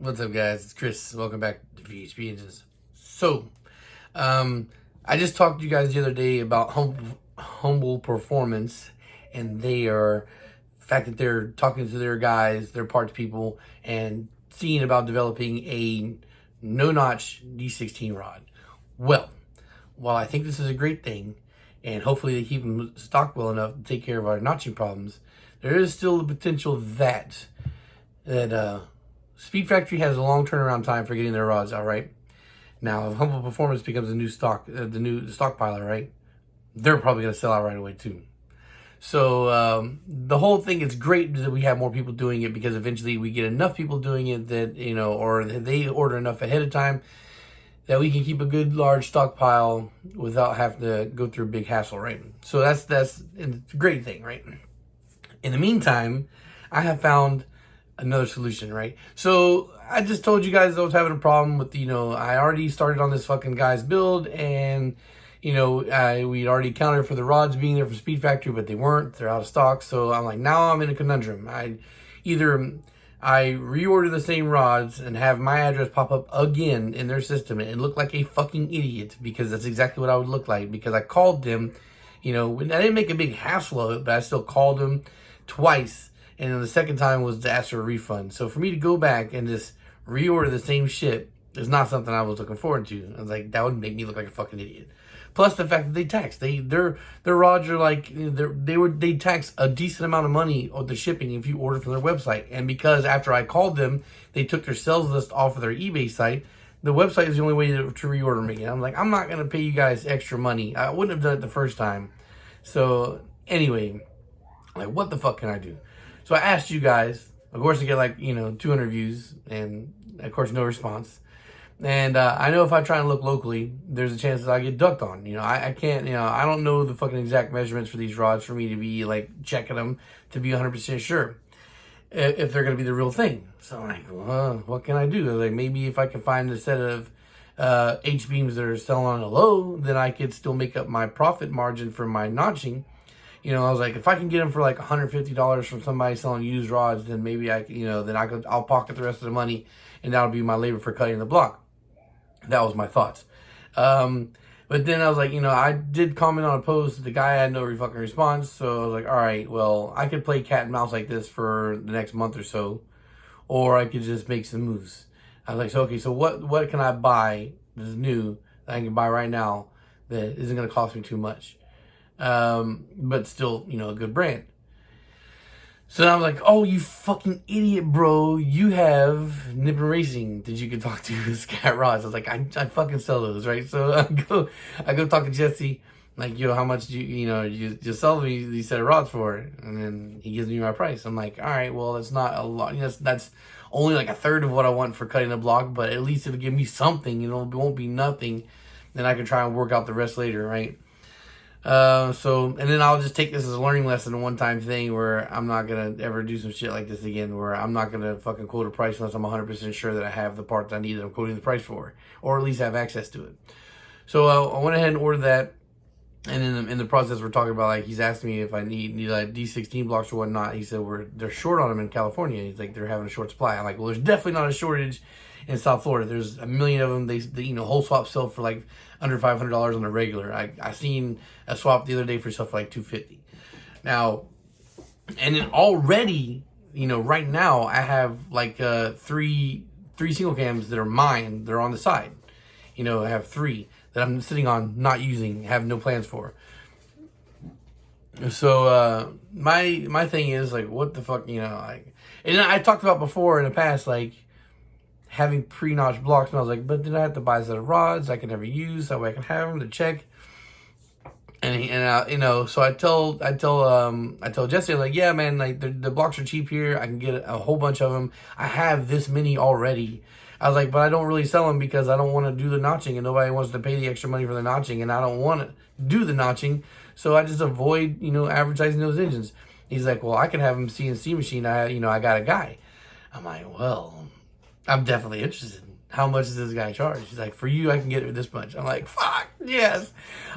What's up, guys? It's Chris. Welcome back to VHP Engines. So, I just talked to you guys the other day about humble performance, and the fact that they're talking to their guys, their parts people, and seeing about developing a no-notch D16 rod. Well, while I think this is a great thing, and hopefully they keep them stocked well enough to take care of our notching problems, there is still the potential that Speed Factory has a long turnaround time for getting their rods out, right? Now, if Humble Performance becomes a new the new stockpiler, right? They're probably going to sell out right away too. So the whole thing is great that we have more people doing it, because eventually we get enough people doing it that, or they order enough ahead of time that we can keep a good large stockpile without having to go through a big hassle, right? So that's it's a great thing, right? In the meantime, I have found another solution, right? So I just told you guys I was having a problem with, I already started on this fucking guy's build, and we'd already accounted for the rods being there from Speed Factory, but they weren't. They're out of stock. So I'm like, now I'm in a conundrum. I reorder the same rods and have my address pop up again in their system and look like a fucking idiot, because that's exactly what I would look like, because I called them, I didn't make a big hassle of it, but I still called them twice. And then the second time was to ask for a refund. So for me to go back and just reorder the same shit is not something I was looking forward to. I was like, that would make me look like a fucking idiot. Plus the fact that they tax, their rods are like, they tax a decent amount of money on the shipping if you order from their website. And because after I called them, they took their sales list off of their eBay site, the website is the only way to reorder me. And I'm like, I'm not gonna pay you guys extra money. I wouldn't have done it the first time. So anyway, like, what the fuck can I do? So I asked you guys. Of course, I get like 200 views, and of course no response. And I know if I try and look locally, there's a chance that I get ducked on. I can't. I don't know the fucking exact measurements for these rods for me to be like checking them to be 100% sure if they're gonna be the real thing. So I'm like, well, what can I do? Like, maybe if I can find a set of H beams that are selling on a low, then I could still make up my profit margin for my notching. I was like, if I can get them for like $150 from somebody selling used rods, then maybe I'll pocket the rest of the money, and that'll be my labor for cutting the block. That was my thoughts. But then I was like, I did comment on a post. The guy had no fucking response. So I was like, all right, well, I could play cat and mouse like this for the next month or so, or I could just make some moves. I was like, so, okay, so what can I buy that is new that I can buy right now that isn't going to cost me too much? But still, a good brand. So I'm like, oh, you fucking idiot, bro. You have Nippon Racing that you can talk to with Scat Rods. I was like, I fucking sell those, right? So I go talk to Jesse, like, how much do you sell me these set of rods for? And then he gives me my price. I'm like, all right, well, that's not a lot. That's only like a third of what I want for cutting the block, but at least it'll give me something. It won't be nothing. Then I can try and work out the rest later, right? And then I'll just take this as a learning lesson, a one-time thing where I'm not gonna ever do some shit like this again, where I'm not gonna fucking quote a price unless I'm 100% sure that I have the part that I need that I'm quoting the price for, or at least have access to it. So I went ahead and ordered that, and in the process we're talking about, like, he's asked me if I need like D16 blocks or whatnot. He said they're short on them in California. He's like, they're having a short supply. I'm like, well, there's definitely not a shortage in South Florida. There's a million of them. They whole swaps sell for like under $500 on the regular. I seen a swap the other day for stuff for like $250. Now, and then already, right now I have like three single cams that are mine. They're on the side. I have 3 that I'm sitting on, not using, have no plans for. So my thing is like, what the fuck, like, and I talked about before in the past, like, having pre-notched blocks, and I was like, but then I have to buy a set of rods I can never use, that way I can have them to check. And so I tell Jesse, I'm like, yeah, man, like, the blocks are cheap here. I can get a whole bunch of them. I have this many already. I was like, but I don't really sell them because I don't want to do the notching, and nobody wants to pay the extra money for the notching, and I don't want to do the notching, so I just avoid, advertising those engines. He's like, well, I can have them CNC machine. I got a guy. I'm like, well, I'm definitely interested. how much does this guy charge? He's like, for you, I can get it this much. I'm like, fuck, yes.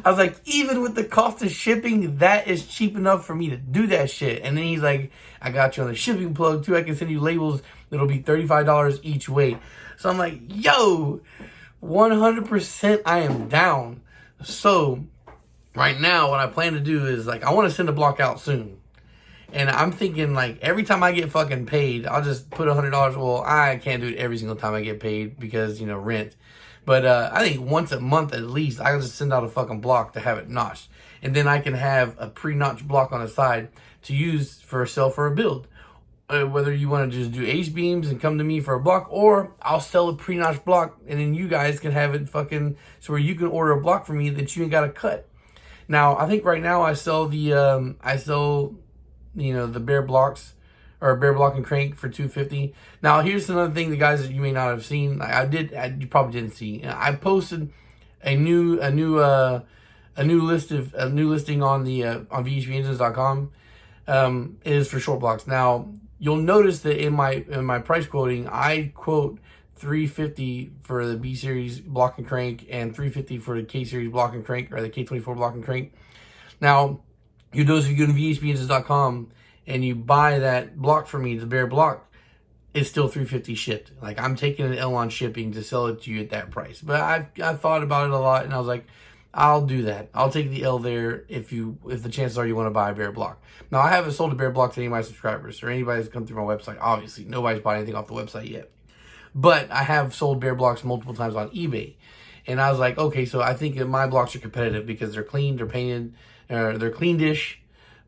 I was like, even with the cost of shipping, that is cheap enough for me to do that shit. And then he's like, I got you on the shipping plug too. I can send you labels. It'll be $35 each way. So I'm like, yo, 100% I am down. So right now, what I plan to do is like, I want to send a block out soon. And I'm thinking, like, every time I get fucking paid, I'll just put $100. Well, I can't do it every single time I get paid because, you know, rent. But I think once a month at least, I can just send out a fucking block to have it notched. And then I can have a pre-notched block on the side to use for a sell for a build. Whether you want to just do H-beams and come to me for a block, or I'll sell a pre-notched block and then you guys can have it fucking, so where you can order a block from me that you ain't got to cut. Now, I think right now I sell the, you know, the bare blocks, or bare block and crank for $250. Now, here's another thing, the guys that you may not have seen. You probably didn't see. I posted a new listing on the on VHPengines.com. It is for short blocks. Now, you'll notice that in my price quoting, I quote $350 for the B series block and crank and $350 for the K series block and crank, or the K24 block and crank. Now, you notice if you go to VHPengines.com and you buy that block for me, the bare block, it's still $350 shipped. Like, I'm taking an L on shipping to sell it to you at that price. But I thought about it a lot, and I was like, I'll do that. I'll take the L there if the chances are you want to buy a bare block. Now, I haven't sold a bare block to any of my subscribers or anybody that's come through my website. Obviously, nobody's bought anything off the website yet. But I have sold bare blocks multiple times on eBay. And I was like, okay, so I think that my blocks are competitive because they're clean, they're painted, they're clean-ish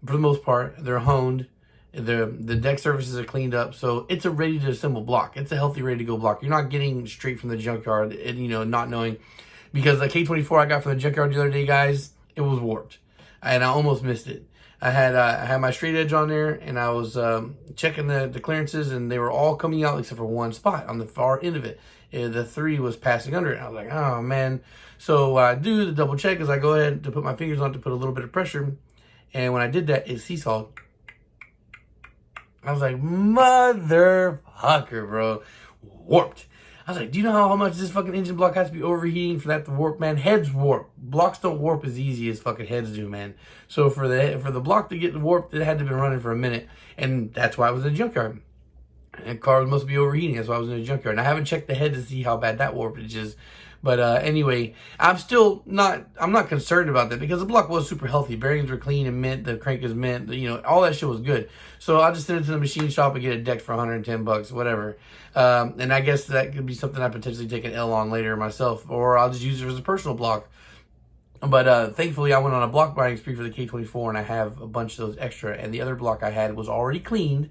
for the most part. They're honed. The deck surfaces are cleaned up. So it's a ready-to-assemble block. It's a healthy, ready-to-go block. You're not getting straight from the junkyard and, you know, not knowing. Because the K24 I got from the junkyard the other day, guys, it was warped. And I almost missed it. I had my straight edge on there, and I was checking the clearances, and they were all coming out except for one spot on the far end of it. The 3 was passing under it. I was like, oh, man. So what I do to double check is I go ahead to put my fingers on to put a little bit of pressure. And when I did that, it seesawed. I was like, motherfucker, bro. Warped. I was like, do you know how much this fucking engine block has to be overheating for that to warp, man? Heads warp. Blocks don't warp as easy as fucking heads do, man. So for the block to get warped, it had to be running for a minute. And that's why I was in a junkyard. And cars must be overheating. That's why I was in a junkyard. And I haven't checked the head to see how bad that warpage is. But anyway, I'm not concerned about that because the block was super healthy. Bearings were clean and mint. The crank is mint. You know, all that shit was good. So I'll just send it to the machine shop and get it decked for $110, whatever. And I guess that could be something I potentially take an L on later myself, or I'll just use it as a personal block. But thankfully, I went on a block buying spree for the K24, and I have a bunch of those extra. And the other block I had was already cleaned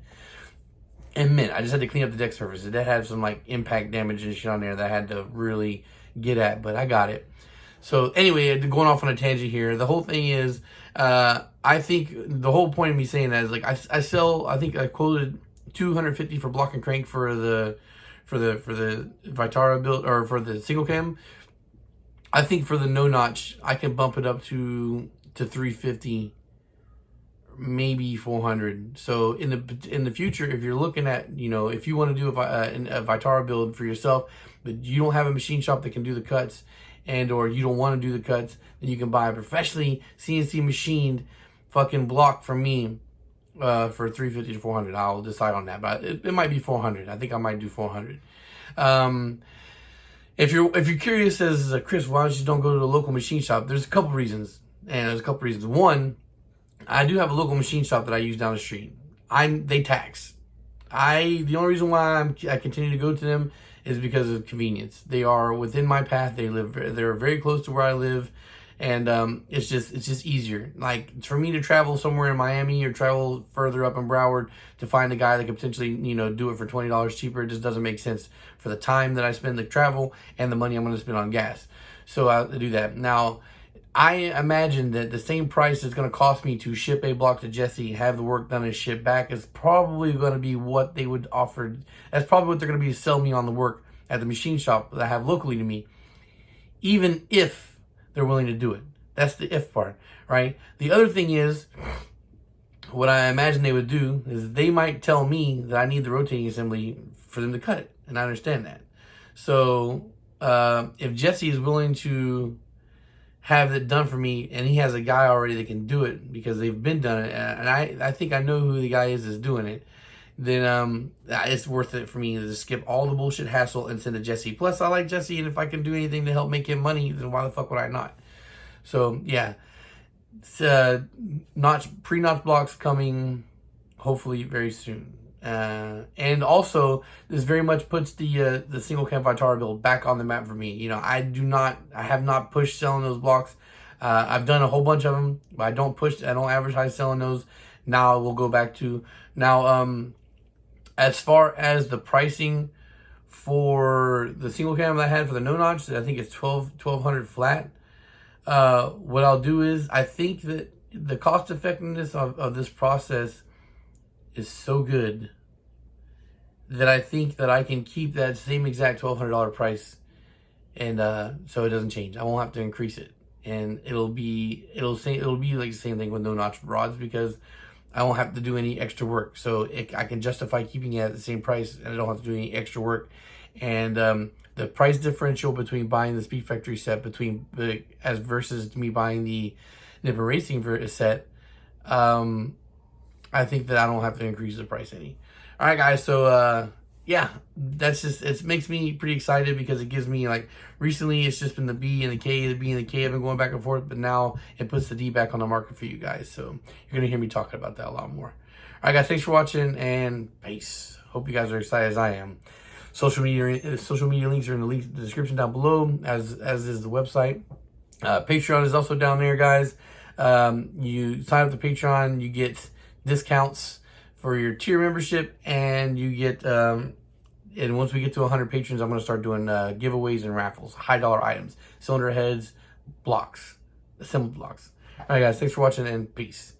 and mint. I just had to clean up the deck surface. It had some like impact damage and shit on there that I had to really get at, but I got it. So anyway, going off on a tangent here, the whole thing is, I think the whole point of me saying that is like I think I quoted $250 for block and crank for the Vitara build, or for the single cam. I think for the no notch, I can bump it up to $350, maybe $400. So in the future, if you're looking at, you know, if you want to do a Vitara build for yourself, but you don't have a machine shop that can do the cuts, and or you don't want to do the cuts, then you can buy a professionally CNC machined fucking block from me for $350 to $400. I'll decide on that, but it might be $400. I think I might do $400. If you're curious as Chris, why don't you don't go to the local machine shop? There's a couple reasons, One, I do have a local machine shop that I use down the street. They tax. The only reason why I continue to go to them is because of convenience. They are within my path. They're very close to where I live, and it's just easier. Like for me to travel somewhere in Miami or travel further up in Broward to find a guy that could potentially, you know, do it for $20 cheaper, it just doesn't make sense for the time that I spend to travel and the money I'm going to spend on gas. So I do that. Now, I imagine that the same price it's going to cost me to ship a block to Jesse, have the work done and ship back is probably going to be what they would offer. That's probably what they're going to be to sell me on the work at the machine shop that I have locally to me, even if they're willing to do it. That's the if part, right? The other thing is, what I imagine they would do is they might tell me that I need the rotating assembly for them to cut it, and I understand that. So if Jesse is willing to have it done for me, and he has a guy already that can do it because they've been done it, and I think I know who the guy is doing it, then it's worth it for me to skip all the bullshit hassle and send to Jesse. Plus, I like Jesse, and if I can do anything to help make him money, then why the fuck would I not? So yeah, it's, pre-notch blocks coming hopefully very soon. And also, this very much puts the single cam Vitara build back on the map for me. You know, I have not pushed selling those blocks. I've done a whole bunch of them, but I don't advertise selling those. Now we'll go back to as far as the pricing for the single cam that I had for the no notch, I think it's 1200 flat. What I'll do is, I think that the cost effectiveness of this process is so good that I think that I can keep that same exact $1,200 price, and so it doesn't change. I won't have to increase it, and it'll be like the same thing with no notch rods, because I won't have to do any extra work. So I can justify keeping it at the same price, and I don't have to do any extra work. And the price differential between buying the Speed Factory set versus me buying the Nippon Racing set, I think that I don't have to increase the price any. All right, guys. So yeah, it makes me pretty excited, because it gives me, like, recently it's just been the B and the K. The B and the K have been going back and forth, but now it puts the D back on the market for you guys. So you're gonna hear me talking about that a lot more. All right, guys. Thanks for watching, and peace. Hope you guys are excited as I am. Social media links are in the description down below, as is the website. Patreon is also down there, guys. You sign up to Patreon, you get discounts for your tier membership, and you get and once we get to 100 patrons, I'm going to start doing giveaways and raffles, high dollar items, cylinder heads, blocks, assembled blocks. All right, guys, thanks for watching, and peace.